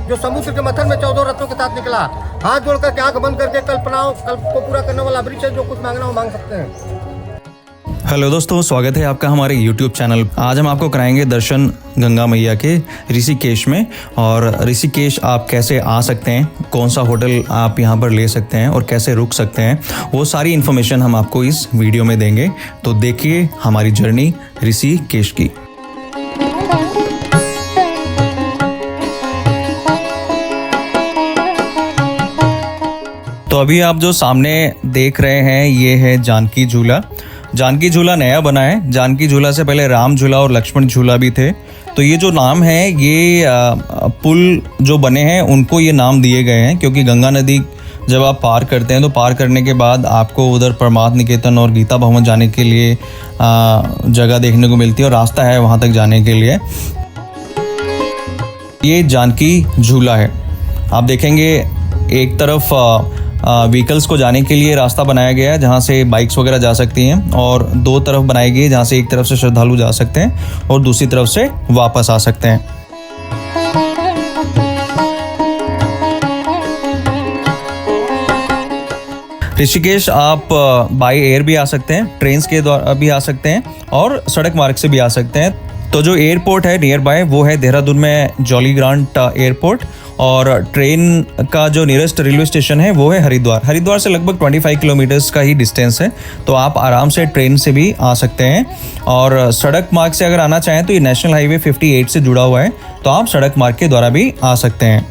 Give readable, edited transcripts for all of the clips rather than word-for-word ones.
जो समुद्र के मथन में 14 रत्नों के साथ निकला। हाथ जोड़ करके आंख बंद करके कल्पनाओं को पूरा करने वाला वृक्ष है, जो कुछ मांगना हो मांग सकते हैं। हेलो दोस्तों, स्वागत है आपका हमारे YouTube चैनल। आज हम आपको कराएंगे दर्शन गंगा मैया के ऋषिकेश में। और ऋषिकेश आप कैसे आ सकते हैं, कौन सा होटल आप यहाँ पर ले सकते हैं और कैसे रुक सकते हैं, वो सारी इन्फॉर्मेशन हम आपको इस वीडियो में देंगे। तो देखिए हमारी जर्नी ऋषिकेश की। तो अभी आप जो सामने देख रहे हैं ये है जानकी झूला। जानकी झूला नया बना है। जानकी झूला से पहले राम झूला और लक्ष्मण झूला भी थे। तो ये जो नाम है, ये पुल जो बने हैं उनको ये नाम दिए गए हैं, क्योंकि गंगा नदी जब आप पार करते हैं तो पार करने के बाद आपको उधर परमार्थ निकेतन और गीता भवन जाने के लिए जगह देखने को मिलती है और रास्ता है वहाँ तक जाने के लिए। ये जानकी झूला है। आप देखेंगे एक तरफ व्हीकल्स को जाने के लिए रास्ता बनाया गया है, जहाँ से बाइक्स वगैरह जा सकती हैं, और दो तरफ बनाई गई है, जहाँ से एक तरफ से श्रद्धालु जा सकते हैं और दूसरी तरफ से वापस आ सकते हैं। ऋषिकेश आप बाय एयर भी आ सकते हैं, ट्रेन्स के द्वारा भी आ सकते हैं और सड़क मार्ग से भी आ सकते हैं। तो जो एयरपोर्ट है नियर बाय वो है देहरादून में जॉली ग्रांट एयरपोर्ट, और ट्रेन का जो नियरेस्ट रेलवे स्टेशन है वो है हरिद्वार। हरिद्वार से लगभग 25 किलोमीटर्स का ही डिस्टेंस है, तो आप आराम से ट्रेन से भी आ सकते हैं। और सड़क मार्ग से अगर आना चाहें तो ये नेशनल हाईवे 58 से जुड़ा हुआ है, तो आप सड़क मार्ग के द्वारा भी आ सकते हैं।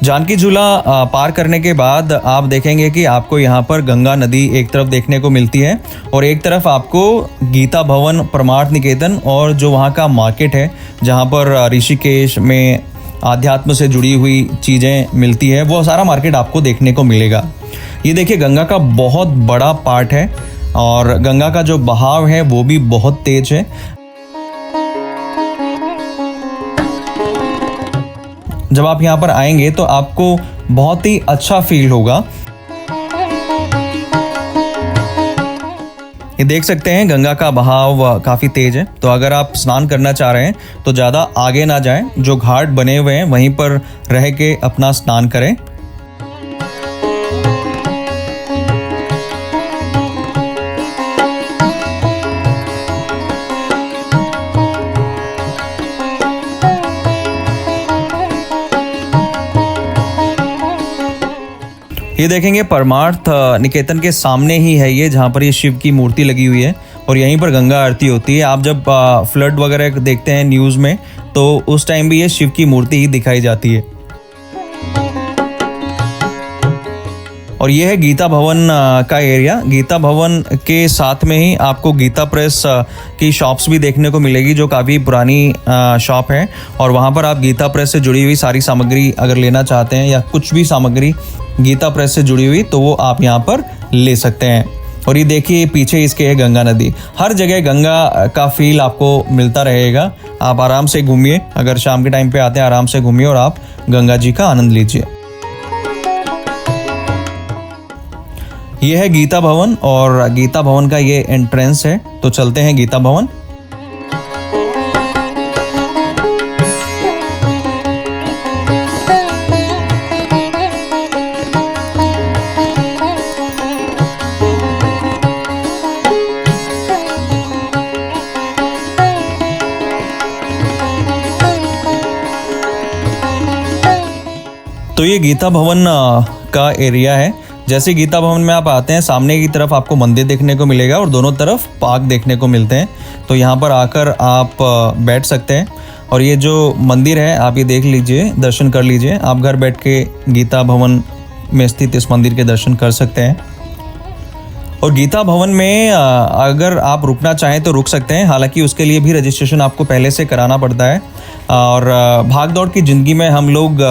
जानकी झूला पार करने के बाद आप देखेंगे कि आपको यहाँ पर गंगा नदी एक तरफ देखने को मिलती है और एक तरफ आपको गीता भवन, परमार्थ निकेतन और जो वहाँ का मार्केट है जहाँ पर ऋषिकेश में आध्यात्म से जुड़ी हुई चीज़ें मिलती है, वो सारा मार्केट आपको देखने को मिलेगा। ये देखिए गंगा का बहुत बड़ा पार्ट है और गंगा का जो बहाव है वो भी बहुत तेज है। जब आप यहाँ पर आएंगे तो आपको बहुत ही अच्छा फील होगा। ये देख सकते हैं गंगा का बहाव काफ़ी तेज है, तो अगर आप स्नान करना चाह रहे हैं तो ज़्यादा आगे ना जाएं, जो घाट बने हुए हैं वहीं पर रह के अपना स्नान करें। ये देखेंगे परमार्थ निकेतन के सामने ही है ये, जहाँ पर ये शिव की मूर्ति लगी हुई है और यहीं पर गंगा आरती होती है। आप जब फ्लड वगैरह देखते हैं न्यूज़ में तो उस टाइम भी ये शिव की मूर्ति ही दिखाई जाती है। और ये है गीता भवन का एरिया। गीता भवन के साथ में ही आपको गीता प्रेस की शॉप्स भी देखने को मिलेगी, जो काफ़ी पुरानी शॉप है, और वहाँ पर आप गीता प्रेस से जुड़ी हुई सारी सामग्री अगर लेना चाहते हैं या कुछ भी सामग्री गीता प्रेस से जुड़ी हुई तो वो आप यहाँ पर ले सकते हैं। और ये देखिए पीछे इसके है गंगा नदी। हर जगह गंगा का फील आपको मिलता रहेगा। आप आराम से घूमिए, अगर शाम के टाइम पे आते हैं आराम से घूमिए और आप गंगा जी का आनंद लीजिए। ये है गीता भवन और गीता भवन का ये एंट्रेंस है, तो चलते हैं गीता भवन। तो ये गीता भवन का एरिया है। जैसे गीता भवन में आप आते हैं, सामने की तरफ आपको मंदिर देखने को मिलेगा और दोनों तरफ पार्क देखने को मिलते हैं, तो यहाँ पर आकर आप बैठ सकते हैं। और ये जो मंदिर है आप ये देख लीजिए, दर्शन कर लीजिए। आप घर बैठ के गीता भवन में स्थित इस मंदिर के दर्शन कर सकते हैं। और गीता भवन में अगर आप रुकना चाहें तो रुक सकते हैं, हालांकि उसके लिए भी रजिस्ट्रेशन आपको पहले से कराना पड़ता है। और भाग दौड़ की ज़िंदगी में हम लोग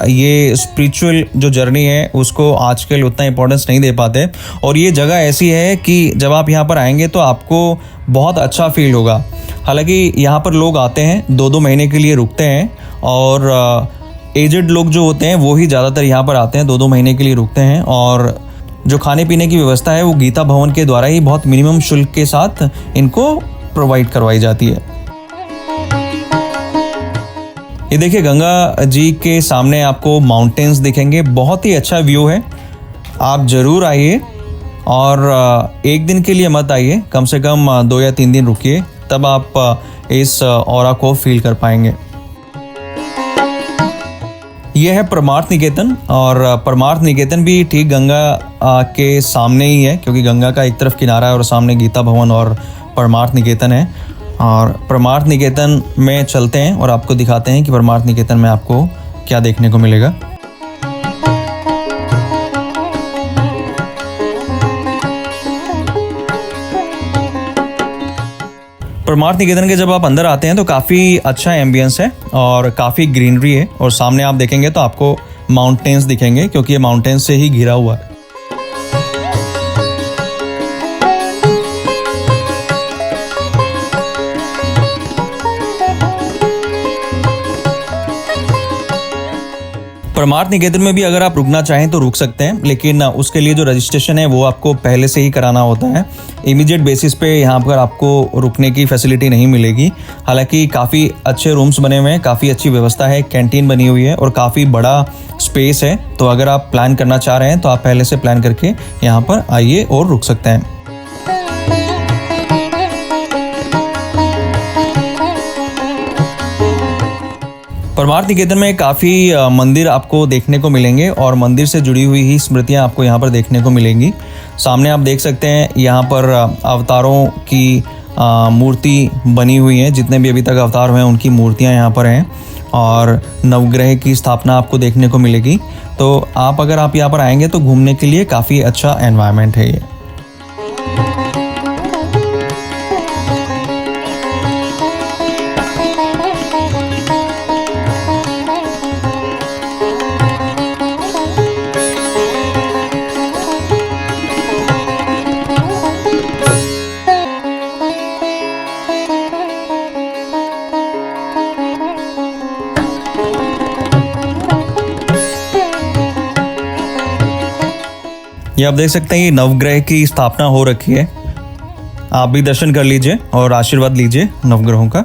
ये स्पिरिचुअल जो जर्नी है उसको आजकल उतना इम्पोर्टेंस नहीं दे पाते। और ये जगह ऐसी है कि जब आप यहाँ पर आएंगे तो आपको बहुत अच्छा फील होगा। हालांकि यहाँ पर लोग आते हैं 2-2 महीने के लिए रुकते हैं, और एजेड लोग जो होते हैं वो ही ज़्यादातर यहाँ पर आते हैं, 2-2 महीने के लिए रुकते हैं। और जो खाने पीने की व्यवस्था है वो गीता भवन के द्वारा ही बहुत मिनिमम शुल्क के साथ इनको प्रोवाइड करवाई जाती है। ये देखिए गंगा जी के सामने आपको माउंटेन्स दिखेंगे, बहुत ही अच्छा व्यू है। आप ज़रूर आइए और एक दिन के लिए मत आइए, कम से कम 2 या 3 दिन रुकिए, तब आप इस ऑरा को फील कर पाएंगे। यह है परमार्थ निकेतन, और परमार्थ निकेतन भी ठीक गंगा के सामने ही है, क्योंकि गंगा का एक तरफ किनारा है और सामने गीता भवन और परमार्थ निकेतन है। और परमार्थ निकेतन में चलते हैं और आपको दिखाते हैं कि परमार्थ निकेतन में आपको क्या देखने को मिलेगा। परमार्थ निकेतन के जब आप अंदर आते हैं तो काफ़ी अच्छा एम्बियंस है और काफ़ी ग्रीनरी है, और सामने आप देखेंगे तो आपको माउंटेन्स दिखेंगे, क्योंकि ये माउंटेन्स से ही घिरा हुआ है। परमार्थ निकेतन में भी अगर आप रुकना चाहें तो रुक सकते हैं, लेकिन उसके लिए जो रजिस्ट्रेशन है वो आपको पहले से ही कराना होता है। इमीडिएट बेसिस पे यहाँ पर आपको रुकने की फैसिलिटी नहीं मिलेगी। हालांकि काफ़ी अच्छे रूम्स बने हुए हैं, काफ़ी अच्छी व्यवस्था है, कैंटीन बनी हुई है और काफ़ी बड़ा स्पेस है। तो अगर आप प्लान करना चाह रहे हैं तो आप पहले से प्लान करके यहाँ पर आइए और रुक सकते हैं। परमार्थ निकेतन में काफ़ी मंदिर आपको देखने को मिलेंगे और मंदिर से जुड़ी हुई ही स्मृतियाँ आपको यहाँ पर देखने को मिलेंगी। सामने आप देख सकते हैं यहाँ पर अवतारों की मूर्ति बनी हुई है, जितने भी अभी तक अवतार हुए हैं उनकी मूर्तियाँ यहाँ पर हैं, और नवग्रह की स्थापना आपको देखने को मिलेगी। तो अगर आप यहाँ पर आएंगे तो घूमने के लिए काफ़ी अच्छा एनवायरनमेंट है ये। ये आप देख सकते हैं ये नवग्रह की स्थापना हो रखी है। आप भी दर्शन कर लीजिए और आशीर्वाद लीजिए नवग्रहों का।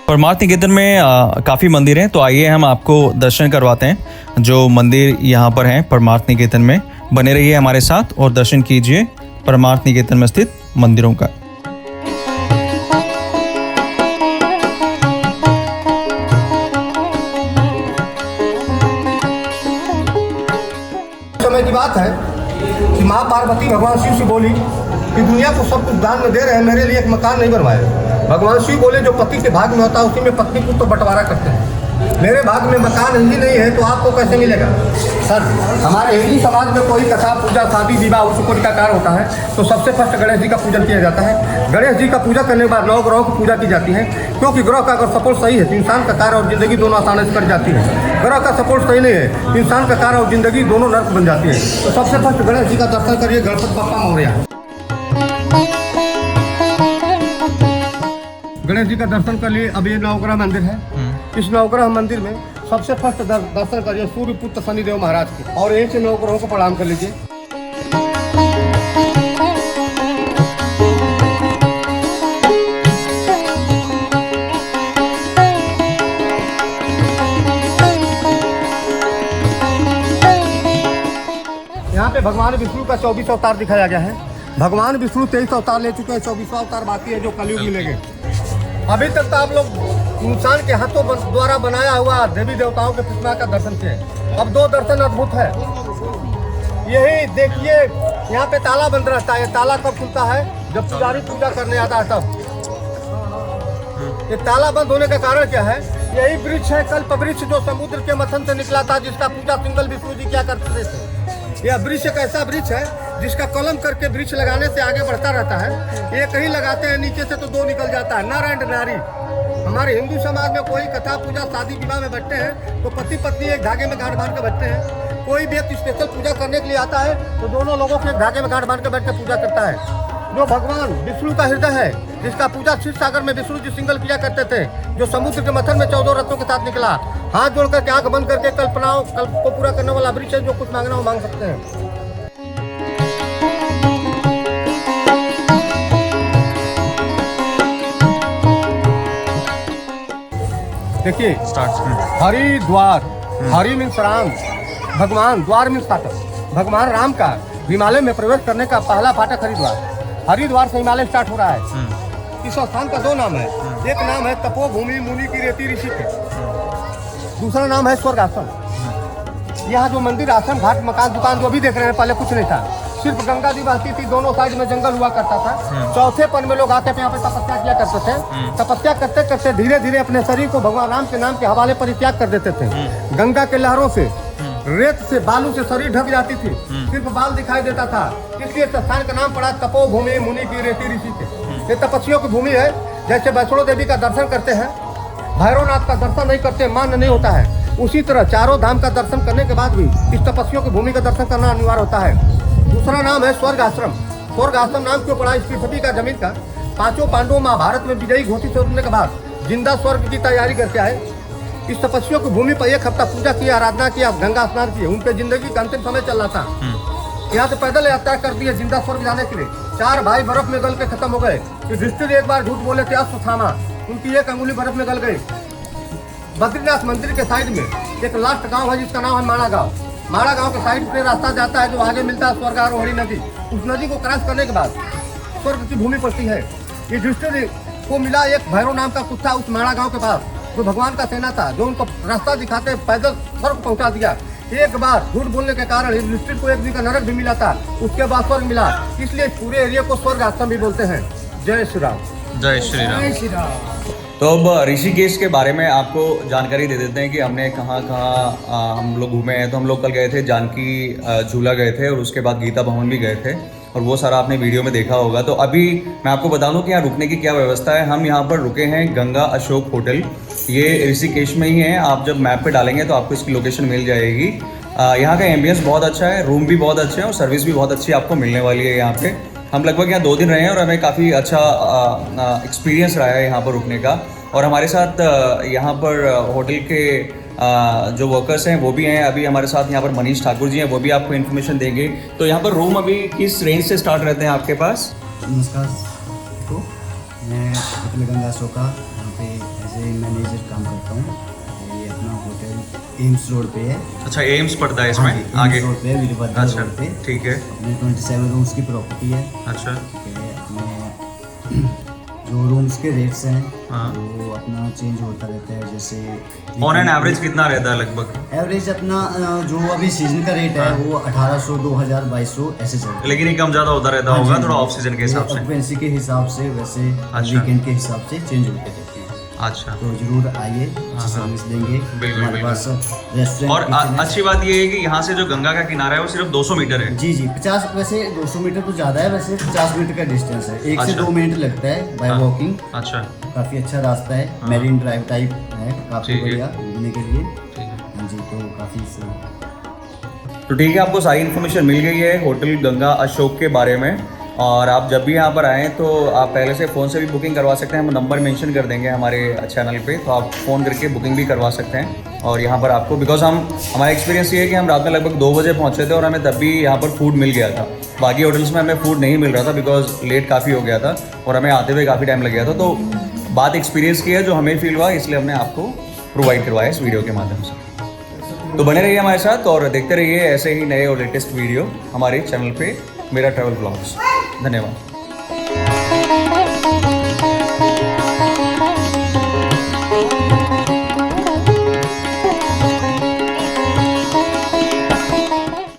परमार्थ निकेतन में काफ़ी मंदिर हैं, तो आइए हम आपको दर्शन करवाते हैं जो मंदिर यहाँ पर हैं परमार्थ निकेतन में। बने रहिए हमारे साथ और दर्शन कीजिए परमार्थ निकेतन में स्थित मंदिरों का। समय की बात है कि माँ पार्वती भगवान शिव से बोली कि दुनिया को सब कुछ दान में दे रहे हैं, मेरे लिए एक मकान नहीं बनवाए। भगवान शिव बोले जो पति के भाग में होता है उसी में पत्नी को तो बंटवारा करते हैं। मेरे भाग में मकान ही नहीं है तो आपको कैसे मिलेगा? सर, हमारे हिंदू समाज में कोई कथा, पूजा, शादी, विवाह, उत्सव का कार्य होता है तो सबसे फर्स्ट गणेश जी का पूजन किया जाता है। गणेश जी का पूजा करने के बाद 9 ग्रहों की पूजा की जाती है, क्योंकि ग्रह का अगर सपोर्ट सही है तो इंसान का कार्य और जिंदगी दोनों आसानी से कट जाती है। ग्रह का सपोर्ट सही नहीं है तो इंसान का कार्य और जिंदगी दोनों नर्क बन जाती है। तो सबसे फर्स्ट गणेश जी का दर्शन करिए, गणपति बप्पा मोरया। गणेश जी का दर्शन कर लिए। अब ये नवग्रह मंदिर है, इस नवग्रह मंदिर में सबसे फर्स्ट दर्शन करिए सूर्य पुत्र शनिदेव महाराज के, और एक से 9 ग्रहों को प्रणाम कर लीजिए। यहाँ पे भगवान विष्णु का 24 अवतार दिखाया गया है। भगवान विष्णु 23 अवतार ले चुके हैं, 24वां अवतार बाकी है जो कलयुग मिलेंगे। अभी तक तो आप लोग इंसान के हाथों द्वारा बनाया हुआ देवी देवताओं के प्रतिमा का दर्शन किए। अब 2 दर्शन अद्भुत है। यही देखिए, यहाँ पे ताला बंद रहता है। ताला कब खुलता है? जब पुजारी पूजा करने आता है तब। ये ताला बंद होने का कारण क्या है? यही वृक्ष है, कल्प वृक्ष, जो समुद्र के मंथन से निकला था, जिसका पूजा सिंगल विष्णु जी क्या करते थे। यह वृक्ष एक ऐसा वृक्ष है जिसका कलम करके वृक्ष लगाने से आगे बढ़ता रहता है। एक ही लगाते हैं, नीचे से तो 2 निकल जाता है। नर एंड नारी। हमारे हिंदू समाज में कोई कथा, पूजा, शादी, विवाह में बैठते हैं तो पति पत्नी एक धागे में गांठ बांध के बैठते हैं। कोई व्यक्ति स्पेशल पूजा करने के लिए आता है तो दोनों लोगों के एक धागे में गांठ बांध के बैठ के पूजा करता है। जो भगवान विष्णु का हृदय है, जिसका पूजा क्षीर सागर में विष्णु जी सिंगल किया करते थे, जो समुद्र के मथन में 14 रत्नों के साथ निकला, हाथ जोड़ करके आंख बंद करके कल्प को पूरा करने वाला वृक्ष है। जो कुछ मांगना हो मांग सकते हैं। देखिए हरिद्वार, हरि मीन्स राम, भगवान, द्वार मीन्स फाटक। भगवान राम का हिमालय में प्रवेश करने का पहला फाटक हरिद्वार। हरिद्वार से हिमालय स्टार्ट हो रहा है। इस स्थान का 2 नाम है। एक नाम है तपोभूमि मुनि की रेती ऋषि के, दूसरा नाम है स्वर्ग आश्रम। यहाँ जो मंदिर, आश्रम, घाट, मकान, दुकान जो भी देख रहे हैं, पहले कुछ नहीं था, सिर्फ गंगा जी बहती थी, दोनों साइड में जंगल हुआ करता था। चौथे पन में लोग आते थे, यहाँ पे तपस्या किया करते थे। तपस्या करते करते धीरे धीरे अपने शरीर को भगवान राम के नाम के हवाले पर त्याग कर देते थे। गंगा के लहरों से, रेत से, बालू से शरीर ढक जाती थी, सिर्फ बाल दिखाई देता था। इसलिए स्थान का नाम पड़ा तपोभूमि मुनि की रेती ऋषि के। ये तपस्वियों की भूमि है। जैसे वैष्णो देवी का दर्शन करते हैं, भैरवनाथ का दर्शन नहीं करते, मान नहीं होता है, उसी तरह चारों धाम का दर्शन करने के बाद भी इस तपस्वियों की भूमि का दर्शन करना अनिवार्य होता है। दूसरा नाम है स्वर्ग आश्रम। स्वर्ग आश्रम नाम क्यों पड़ा? इस पृथ्वी का जमीन का 5 पांडवों महाभारत में विजयी घोषित होने के बाद जिंदा स्वर्ग की तैयारी करके आए। इस तपस्वियों की भूमि पर 1 हफ्ता पूजा किया, आराधना किया, गंगा स्नान किए। उनके जिंदगी का अंतिम समय चल रहा था। यहाँ से पैदल यात्रा कर दी है जिंदा स्वर्ग जाने के लिए। 4 भाई बर्फ में गल के खत्म हो गए। युधिष्ठिर एक बार झूठ बोले थे, अश्वत्थामा, उनकी 1 अंगुली बर्फ में गल गई। बद्रीनाथ मंदिर के साइड में एक लास्ट गांव है जिसका नाम है माणा गांव। माणा गांव के साइड से रास्ता जाता है जो आगे मिलता है स्वर्गारोहणी नदी। उस नदी को क्रॉस करने के बाद स्वर्ग की भूमि पड़ती है। युधिष्ठिर को मिला एक भैरव नाम का कुत्ता उस माणा गांव के पास, जो भगवान का सेना था, जो उनको रास्ता दिखाते पैदल स्वर्ग पहुंचा दिया। एक बार झूठ बोलने के कारण युधिष्ठिर को एक दिन का नरक भी मिला था, उसके बाद स्वर्ग मिला। इसलिए पूरे एरिया को स्वर्ग आश्रम भी बोलते हैं। जय श्री राम। जय श्री राम। जय श्री राम। तो अब ऋषिकेश के बारे में आपको जानकारी दे देते हैं कि हमने कहाँ कहाँ हम लोग घूमे हैं। तो हम लोग कल गए थे जानकी झूला गए थे, और उसके बाद गीता भवन भी गए थे, और वो सारा आपने वीडियो में देखा होगा। तो अभी मैं आपको बता दूं कि यहाँ रुकने की क्या व्यवस्था है। हम यहाँ पर रुके हैं गंगा अशोक होटल, ये ऋषिकेश में ही है। आप जब मैप पे डालेंगे तो आपको इसकी लोकेशन मिल जाएगी। यहाँ का एम्बियंस बहुत अच्छा है, रूम भी बहुत अच्छे हैं, और सर्विस भी बहुत अच्छी आपको मिलने वाली है यहाँ पे। हम लगभग यहाँ 2 दिन रहे हैं और हमें काफ़ी अच्छा एक्सपीरियंस रहा है यहाँ पर रुकने का। और हमारे साथ यहाँ पर होटल के जो वर्कर्स हैं वो भी हैं। अभी हमारे साथ यहाँ पर मनीष ठाकुर जी हैं, वो भी आपको इन्फॉर्मेशन देंगे। तो यहाँ पर रूम अभी किस रेंज से स्टार्ट रहते हैं आपके पास? नमस्कार तो मैं होटल गंगा अशोक का यहाँ पे एज ए मैनेजर काम करता हूँ। ये अपना होटल एम्स रोड पे है। अच्छा, एम्स पड़ता है इसमें आगे? रोड पे, वीरभद्र अच्छा, रोड पे। ठीक है। अपने 27 रूम्स की प्रॉपर्टी है। अच्छा, ठीक है। अपने जो रूम्स के रेट्स हैं हाँ। वो अपना चेंज होता रहता है। जैसे ऑन एन एवरेज कितना रहता है लगभग? एवरेज अपना जो अभी सीजन का रेट है वो 1800, 2000, 2200 ऐसे चलता है। लेकिन ये कम ज़्यादा होता रहता होगा थोड़ा ऑफ सीजन के हिसाब से? ऑक्यूपेंसी के हिसाब से, वैसे अच्छा। वीकेंड के हिसाब से चेंज होते रहते हैं। अच्छा, तो जरूर आइए, अच्छी सर्विस देंगे। बिल्कुल, हमारे पास रेस्टोरेंट और अच्छी बात ये है कि यहाँ से जो गंगा का किनारा है वो सिर्फ 200 मीटर है। जी जी 50, वैसे 200 मीटर तो ज़्यादा है, वैसे 50 मीटर का डिस्टेंस है। 1 से अच्छा। 2 मिनट लगता है बाय हाँ। वॉकिंग। अच्छा, काफ़ी अच्छा रास्ता है, मैरीन ड्राइव टाइप है, काफ़ी ठीक है। बढ़िया घूमने के लिए। ठीक है। हाँ जी, तो काफ़ी सही। तो ठीक है, आपको सारी इन्फॉर्मेशन मिल गई है होटल गंगा अशोक के बारे में। और आप जब भी यहाँ पर आएँ तो आप पहले से फ़ोन से भी बुकिंग करवा सकते हैं। हम नंबर मेंशन कर देंगे हमारे चैनल पे, तो आप फ़ोन करके बुकिंग भी करवा सकते हैं। और यहाँ पर आपको बिकॉज हमारा एक्सपीरियंस ये है कि हम रात में लगभग 2 बजे पहुँचे थे और हमें तब भी यहाँ पर फूड मिल गया था। बाकी होटल्स में हमें फूड नहीं मिल रहा था बिकॉज लेट काफ़ी हो गया था और हमें आते हुए काफ़ी टाइम लग गया था। तो बात एक्सपीरियंस की है जो हमें फील हुआ, इसलिए हमने आपको प्रोवाइड करवाया इस वीडियो के माध्यम से। तो बने रहिए हमारे साथ और देखते रहिए ऐसे ही नए और लेटेस्ट वीडियो हमारे चैनल पे, मेरा ट्रैवल ब्लॉग्स। धन्यवाद।